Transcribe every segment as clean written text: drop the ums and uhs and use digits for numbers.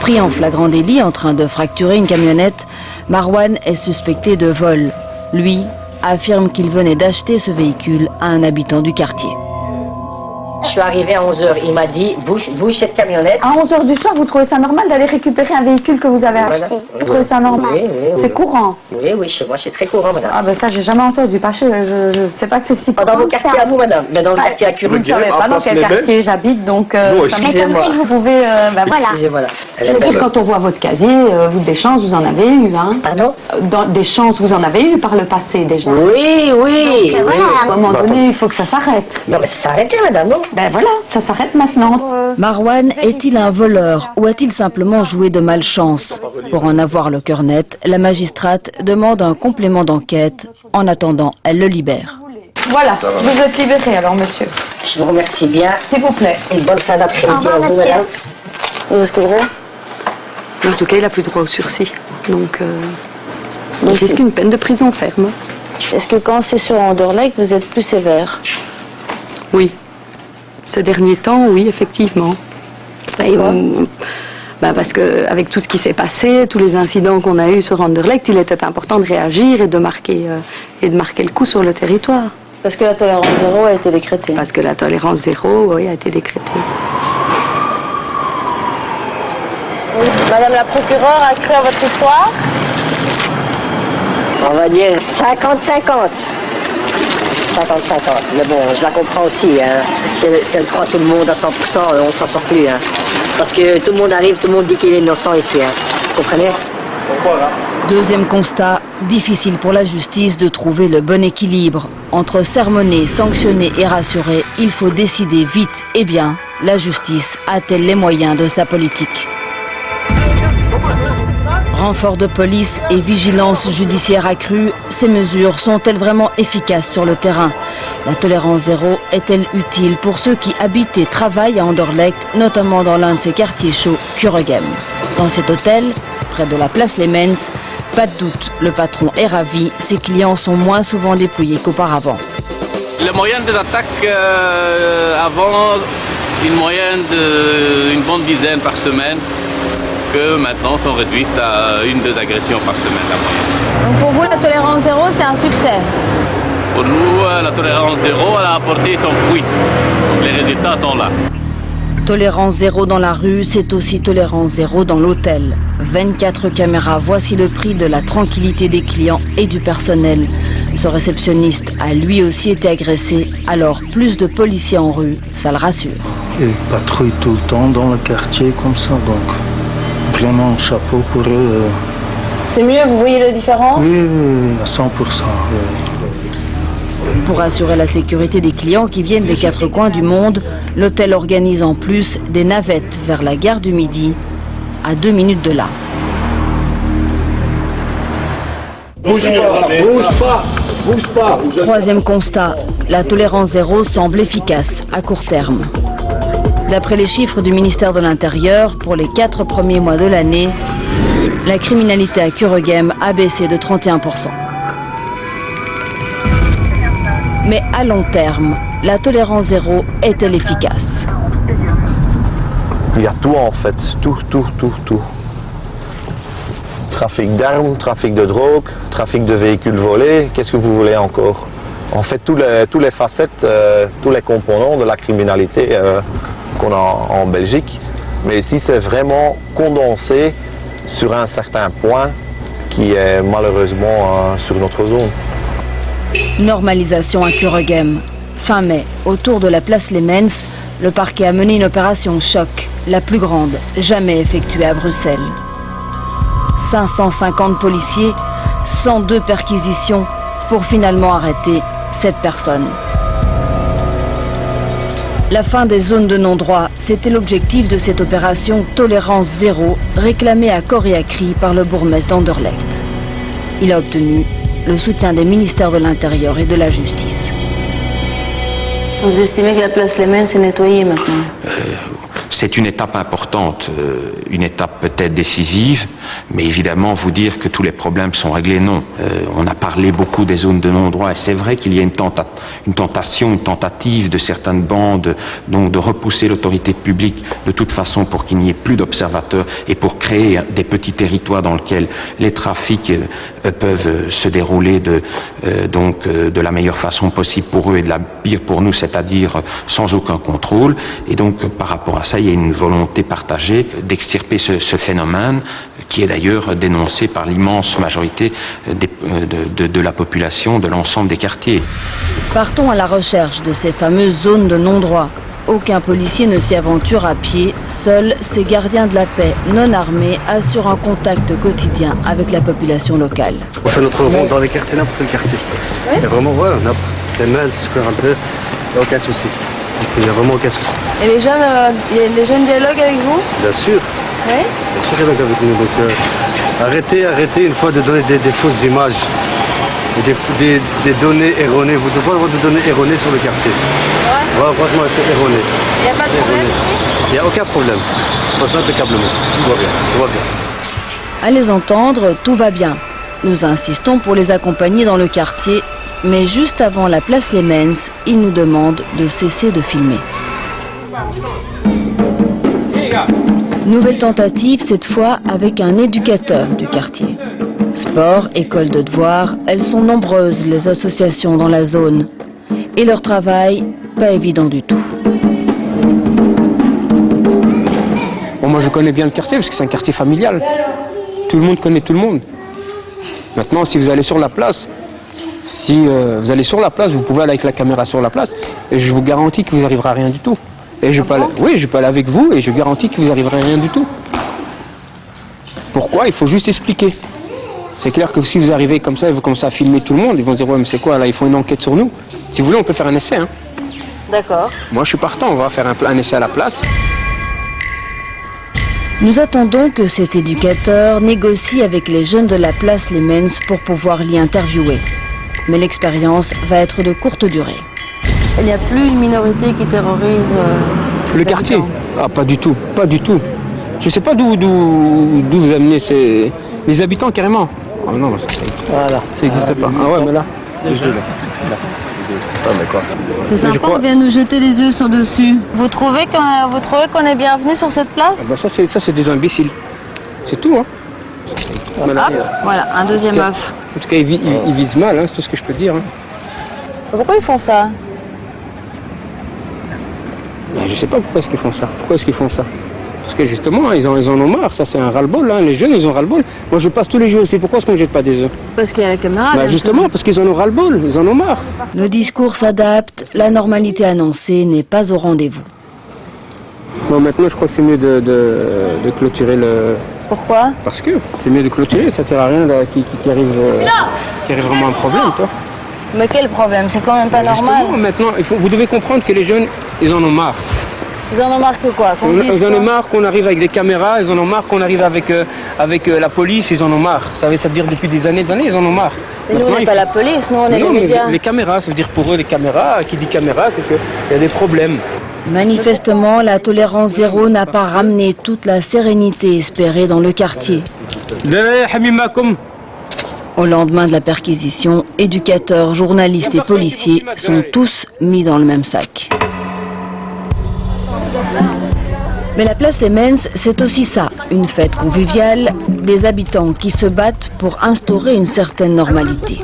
Pris en flagrant délit en train de fracturer une camionnette, Marwan est suspecté de vol. Lui affirme qu'il venait d'acheter ce véhicule à un habitant du quartier. Je suis arrivé à 11h, il m'a dit bouge cette camionnette. À 11h du soir, vous trouvez ça normal d'aller récupérer un véhicule que vous avez acheté? Vous trouvez ça normal? Oui, oui. C'est courant? Oui, chez moi c'est très courant, madame. Ah ben ça, j'ai jamais entendu. Je ne sais pas que c'est si courant. Dans vos quartiers à vous, madame, mais dans le quartier à Curé. Vous ne savez pas dans quel quartier j'habite, donc ça m'étonnerait que vous pouvez... voilà. Excusez-moi. Je veux dire, quand on voit votre casier, vous, des chances, vous en avez eu, hein? Pardon? Des chances, vous en avez eu par le passé, déjà? Oui. Donc, voilà, à un moment donné, il faut que ça s'arrête. Non, mais ça s'arrête là, madame, non? Ben voilà, ça s'arrête maintenant. Marwan est-il un voleur ou a-t-il simplement joué de malchance? Pour en avoir le cœur net, la magistrate demande un complément d'enquête. En attendant, elle le libère. Voilà, vous êtes libéré alors, monsieur. Je vous remercie bien. S'il vous plaît. Une bonne fin d'après-midi à vous, madame. Où est-ce que je vais? En tout cas, il n'a plus droit au sursis. Donc il risque une peine de prison ferme. Est-ce que quand c'est sur Anderlecht, vous êtes plus sévère? Oui. Ces derniers temps, oui, effectivement. Parce qu'avec tout ce qui s'est passé, tous les incidents qu'on a eus sur Anderlecht, il était important de réagir et de marquer le coup sur le territoire. Parce que la tolérance zéro a été décrétée. Parce que la tolérance zéro, oui, a été décrétée. Madame la procureure a cru à votre histoire? On va dire 50-50. 50-50. Mais bon, je la comprends aussi. Hein. Si elle croit tout le monde à 100%, on ne s'en sort plus. Hein. Parce que tout le monde arrive, tout le monde dit qu'il est innocent ici. Hein. Vous comprenez? Deuxième constat, difficile pour la justice de trouver le bon équilibre. Entre sermonner, sanctionner et rassurer, il faut décider vite et bien. La justice a-t-elle les moyens de sa politique? Renfort de police et vigilance judiciaire accrue, ces mesures sont-elles vraiment efficaces sur le terrain? La tolérance zéro est-elle utile pour ceux qui habitent et travaillent à Anderlecht, notamment dans l'un de ses quartiers chauds, Kuregem? Dans cet hôtel, près de la place Lemens, pas de doute, le patron est ravi, ses clients sont moins souvent dépouillés qu'auparavant. La moyenne des attaques avant, une moyenne d'une bonne dizaine par semaine, que maintenant sont réduites à 1-2 agressions par semaine la moyenne. Donc pour vous, la tolérance zéro, c'est un succès? Pour nous, la tolérance zéro, elle a apporté son fruit. Donc les résultats sont là. Tolérance zéro dans la rue, c'est aussi tolérance zéro dans l'hôtel. 24 caméras, voici le prix de la tranquillité des clients et du personnel. Ce réceptionniste a lui aussi été agressé, alors plus de policiers en rue, ça le rassure. Ils patrouillent tout le temps dans le quartier comme ça, donc vraiment chapeau pour eux. C'est mieux, vous voyez la différence? Oui, à 100%. Pour assurer la sécurité des clients qui viennent des 4 coins du monde, l'hôtel organise en plus des navettes vers la gare du Midi, à 2 minutes de là. Bouge pas. Troisième constat, la tolérance zéro semble efficace à court terme. D'après les chiffres du ministère de l'Intérieur, pour les 4 premiers mois de l'année, la criminalité à Kuregem a baissé de 31%. Mais à long terme, la tolérance zéro est-elle efficace? Il y a tout en fait, tout. Trafic d'armes, trafic de drogue, trafic de véhicules volés, qu'est-ce que vous voulez encore? En fait, tous les facettes, tous les composants de la criminalité qu'on a en Belgique. Mais ici, c'est vraiment condensé sur un certain point qui est malheureusement sur notre zone. Normalisation à Kuregem. Fin mai, autour de la place Lemens, le parquet a mené une opération choc, la plus grande jamais effectuée à Bruxelles. 550 policiers, 102 perquisitions pour finalement arrêter 7 personnes. La fin des zones de non-droit, c'était l'objectif de cette opération Tolérance Zéro, réclamée à corps et à cri par le bourgmestre d'Anderlecht. Il a obtenu le soutien des ministères de l'Intérieur et de la Justice. Vous estimez que la place Lemens est nettoyée maintenant? C'est une étape importante, une étape peut-être décisive, mais évidemment vous dire que tous les problèmes sont réglés, non. On a parlé beaucoup des zones de non-droit et c'est vrai qu'il y a une tentative de certaines bandes donc de repousser l'autorité publique de toute façon pour qu'il n'y ait plus d'observateurs et pour créer des petits territoires dans lesquels les trafics peuvent se dérouler de la meilleure façon possible pour eux et de la pire pour nous, c'est-à-dire sans aucun contrôle. Et donc par rapport à ça, il y a une volonté partagée d'extirper ce phénomène qui est d'ailleurs dénoncé par l'immense majorité de la population de l'ensemble des quartiers. Partons à la recherche de ces fameuses zones de non-droit. Aucun policier ne s'y aventure à pied. Seuls ces gardiens de la paix non armés assurent un contact quotidien avec la population locale. On fait notre ronde dans les quartiers, n'importe quel quartier. Oui. Et vraiment, ouais, on a des mails, un peu, il n'y a aucun souci. Il n'y a vraiment aucun souci. Et les jeunes dialoguent avec vous? Bien sûr. Oui. Bien sûr qu'ils dialoguent avec nous. Donc arrêtez une fois de donner des fausses images. Et des données erronées. Vous devez avoir des données erronées sur le quartier. Ouais. Voilà, franchement, c'est erroné. Il n'y a pas de problème ici? Il n'y a aucun problème. C'est passé impeccablement. Tout va bien. Tout va bien. À les entendre, tout va bien. Nous insistons pour les accompagner dans le quartier, mais juste avant la place Lemens, ils nous demandent de cesser de filmer. Nouvelle tentative, cette fois avec un éducateur du quartier. Sport, école de devoirs, elles sont nombreuses les associations dans la zone. Et leur travail, pas évident du tout. Bon, moi je connais bien le quartier parce que c'est un quartier familial. Tout le monde connaît tout le monde. Maintenant, si vous allez sur la place, vous pouvez aller avec la caméra sur la place et je vous garantis que vous n'arriverez à rien du tout. Et je peux aller avec vous et je garantis que vous n'arriverez à rien du tout. Pourquoi? Il faut juste expliquer. C'est clair que si vous arrivez comme ça et vous commencez à filmer tout le monde, ils vont dire ouais mais c'est quoi là, ils font une enquête sur nous. Si vous voulez on peut faire un essai. Hein. D'accord. Moi je suis partant, on va faire un essai à la place. Nous attendons que cet éducateur négocie avec les jeunes de la place Lemens pour pouvoir l'y interviewer. Mais l'expérience va être de courte durée. Il n'y a plus une minorité qui terrorise le quartier? Ah, pas du tout, pas du tout. Je ne sais pas d'où vous amenez les habitants carrément. Ah non, voilà, ça n'existe pas. Ah ouais, mais là, désolé. Les enfants viennent nous jeter des œufs sur dessus. Vous trouvez qu'on est bienvenu sur cette place? Ah bah ça c'est des imbéciles. C'est tout, hein. Voilà, un deuxième œuf. En tout cas, ils visent mal, hein, c'est tout ce que je peux dire. Hein. Pourquoi ils font ça? Ben, je sais pas pourquoi est-ce qu'ils font ça. Pourquoi est-ce qu'ils font ça? Parce que justement, ils en ont marre. Ça, c'est un ras-le-bol. Hein. Les jeunes, ils ont ras-le-bol. Moi, je passe tous les jours aussi. Pourquoi est-ce qu'on ne jette pas des œufs? Parce qu'il y a la caméra. Ben, justement, parce qu'ils en ont ras-le-bol. Ils en ont marre. Le discours s'adapte. La normalité annoncée n'est pas au rendez-vous. Bon, maintenant, je crois que c'est mieux de clôturer le... Pourquoi? Parce que c'est mieux de clôturer. Ça ne sert à rien qu'il arrive vraiment un problème, toi. Mais quel problème? C'est quand même pas normal. Maintenant, vous devez comprendre que les jeunes, ils en ont marre. Ils en ont marre que quoi? Ils en ont marre qu'on arrive avec des caméras, ils en ont marre qu'on arrive avec la police, ils en ont marre. Ça veut dire depuis des années, ils en ont marre. Mais nous, on n'est pas la police, nous, on est les médias. Les caméras, ça veut dire pour eux, les caméras, qui dit caméra, c'est qu'il y a des problèmes. Manifestement, la tolérance zéro n'a pas ramené toute la sérénité espérée dans le quartier. Au lendemain de la perquisition, éducateurs, journalistes et policiers sont tous mis dans le même sac. Mais la place Lemens, c'est aussi ça, une fête conviviale, des habitants qui se battent pour instaurer une certaine normalité.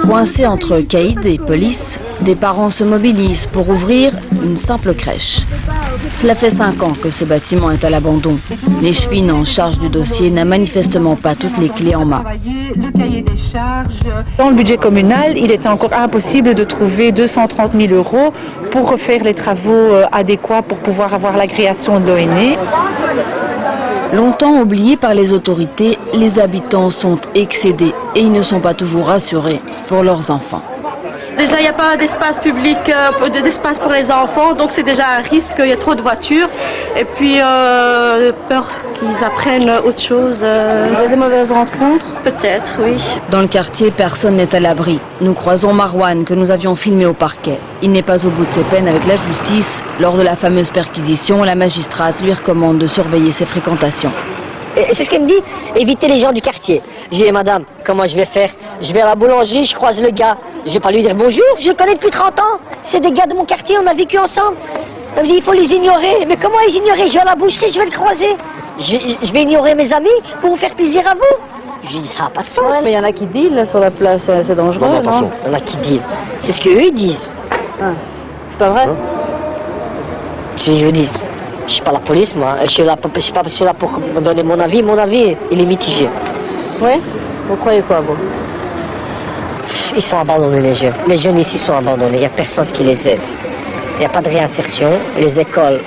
Coincés entre caïds et police, des parents se mobilisent pour ouvrir une simple crèche. Cela fait 5 ans que ce bâtiment est à l'abandon. L'échevine en charge du dossier n'a manifestement pas toutes les clés en main. Dans le budget communal, il était encore impossible de trouver 230 000 € pour refaire les travaux adéquats pour pouvoir avoir l'agréation de l'ONE. Longtemps oubliés par les autorités, les habitants sont excédés et ils ne sont pas toujours rassurés pour leurs enfants. Déjà, il n'y a pas d'espace public, d'espace pour les enfants, donc c'est déjà un risque, il y a trop de voitures. Et puis, peur qu'ils apprennent autre chose. Des mauvaises rencontres? Peut-être, oui. Dans le quartier, personne n'est à l'abri. Nous croisons Marwan, que nous avions filmé au parquet. Il n'est pas au bout de ses peines avec la justice. Lors de la fameuse perquisition, la magistrate lui recommande de surveiller ses fréquentations. Et c'est ce qu'elle me dit, éviter les gens du quartier. J'ai dit, madame, comment je vais faire? Je vais à la boulangerie, je croise le gars. Je vais pas lui dire bonjour, je le connais depuis 30 ans. C'est des gars de mon quartier, on a vécu ensemble. Elle me dit, il faut les ignorer. Mais comment les ignorer? Je vais à la boucherie, je vais le croiser. Je vais ignorer mes amis pour vous faire plaisir à vous. Je lui dis, ça n'a pas de sens. Ouais, mais il y en a qui dealent là, sur la place, c'est dangereux, non? Attention, il y en a qui dealent. C'est ce qu'eux disent. Ah, c'est pas vrai? Je vous dis, je suis pas la police, moi. Je suis pas là pour me donner mon avis. Mon avis, il est mitigé. Oui? Vous croyez quoi, vous? Ils sont abandonnés, les jeunes. Les jeunes ici sont abandonnés. Il n'y a personne qui les aide. Il n'y a pas de réinsertion. Les écoles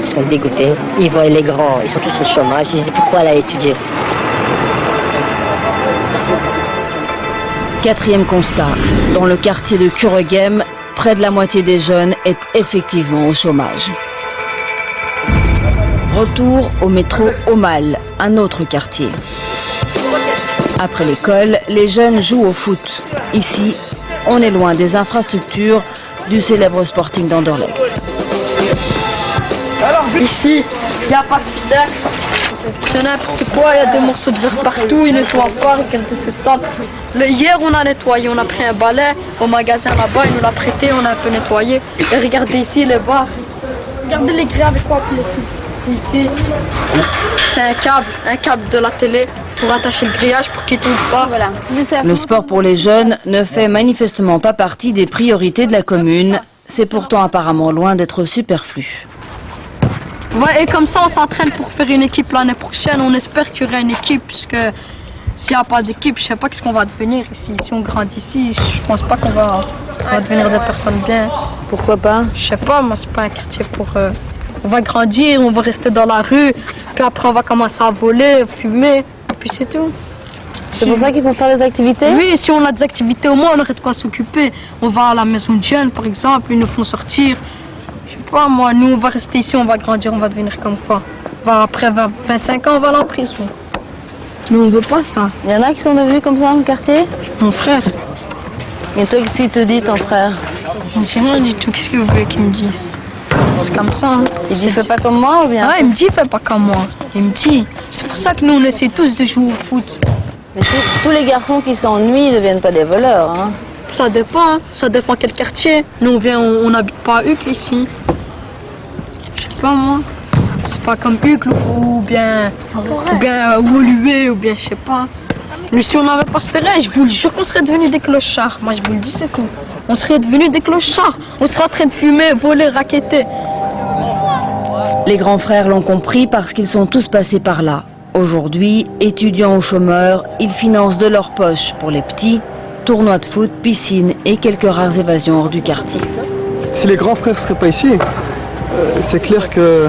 sont dégoûtées. Ils voient les grands, ils sont tous au chômage. Ils se disent pourquoi elle a étudié. Quatrième constat. Dans le quartier de Kuregem, près de la moitié des jeunes est effectivement au chômage. Retour au métro Aumale, un autre quartier. Après l'école, les jeunes jouent au foot. Ici, on est loin des infrastructures du célèbre Sporting d'Anderlecht. Ici, il n'y a pas de filet. C'est n'importe quoi, il y a des morceaux de verre partout, ils ne nettoient pas, regardez, c'est sale. Hier, on a nettoyé, on a pris un balai au magasin là-bas, ils nous l'a prêté, on a un peu nettoyé. Et regardez ici les barres. Regardez les grilles avec quoi on les fout. Ici, c'est un câble de la télé pour attacher le grillage pour qu'il ne tombe pas. Voilà. Le sport pour les jeunes ne fait manifestement pas partie des priorités de la commune. C'est pourtant apparemment loin d'être superflu. Ouais, et comme ça, on s'entraîne pour faire une équipe l'année prochaine. On espère qu'il y aura une équipe, parce que s'il n'y a pas d'équipe, je ne sais pas ce qu'on va devenir ici. Si on grandit ici, je pense pas qu'on va devenir des personnes bien. Pourquoi pas? Je sais pas, moi, c'est pas un quartier pour... on va grandir, on va rester dans la rue, puis après on va commencer à voler, fumer, et puis c'est tout. C'est pour ça qu'il faut faire des activités? Oui, si on a des activités, au moins on aurait de quoi s'occuper. On va à la maison de jeunes, par exemple, ils nous font sortir. Je sais pas, moi, nous on va rester ici, on va grandir, on va devenir comme quoi. Après 25 ans, on va aller en prison. Nous on veut pas ça. Il y en a qui sont devenus comme ça dans le quartier? Mon frère. Et toi, qu'est-ce qu'il te dit, ton frère? Il me dit rien du tout, qu'est-ce que vous voulez qu'il me dise? C'est comme ça. Hein. Il dit fais pas comme moi ou bien? Ah, il me dit fais pas comme moi. Il me dit. C'est pour ça que nous on essaie tous de jouer au foot. Mais tous les garçons qui s'ennuient ne deviennent pas des voleurs, hein? Ça dépend, hein. Ça dépend quel quartier. Nous on n'habite pas à Uccle ici. Je sais pas moi. C'est pas comme Uccle ou bien Woluwe ou bien je sais pas. Mais si on n'avait pas ce terrain, je vous le jure qu'on serait devenus des clochards. Moi je vous le dis, c'est tout. On serait devenus des clochards. On serait en train de fumer, voler, racketter. Les grands frères l'ont compris parce qu'ils sont tous passés par là. Aujourd'hui, étudiants ou chômeurs, ils financent de leur poche pour les petits, tournois de foot, piscine et quelques rares évasions hors du quartier. Si les grands frères ne seraient pas ici, c'est clair que...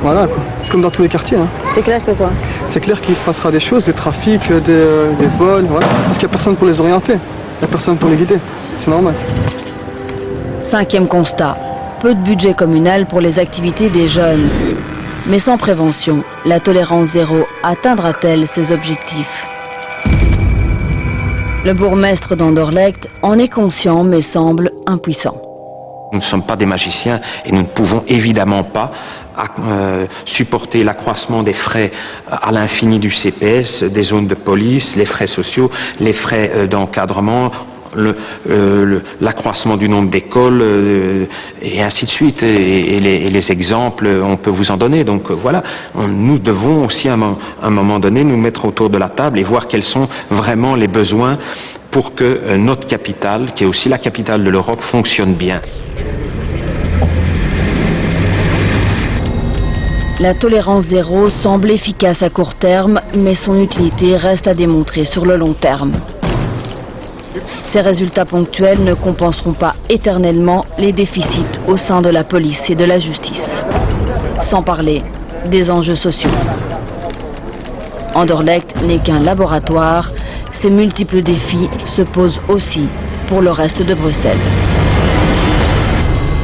Voilà quoi, c'est comme dans tous les quartiers. Hein. C'est clair que quoi? C'est clair qu'il se passera des choses, des trafics, des vols, voilà. Parce qu'il n'y a personne pour les orienter, il n'y a personne pour les guider, c'est normal. Cinquième constat, peu de budget communal pour les activités des jeunes. Mais sans prévention, la tolérance zéro atteindra-t-elle ses objectifs? Le bourgmestre d'Anderlecht en est conscient mais semble impuissant. Nous ne sommes pas des magiciens et nous ne pouvons évidemment pas supporter l'accroissement des frais à l'infini du CPS, des zones de police, les frais sociaux, les frais d'encadrement, l'accroissement du nombre d'écoles et ainsi de suite. Et les exemples, on peut vous en donner. Donc voilà, nous devons aussi à un moment donné nous mettre autour de la table et voir quels sont vraiment les besoins pour que notre capitale, qui est aussi la capitale de l'Europe, fonctionne bien. La tolérance zéro semble efficace à court terme, mais son utilité reste à démontrer sur le long terme. Ces résultats ponctuels ne compenseront pas éternellement les déficits au sein de la police et de la justice. Sans parler des enjeux sociaux. Anderlecht n'est qu'un laboratoire. Ces multiples défis se posent aussi pour le reste de Bruxelles.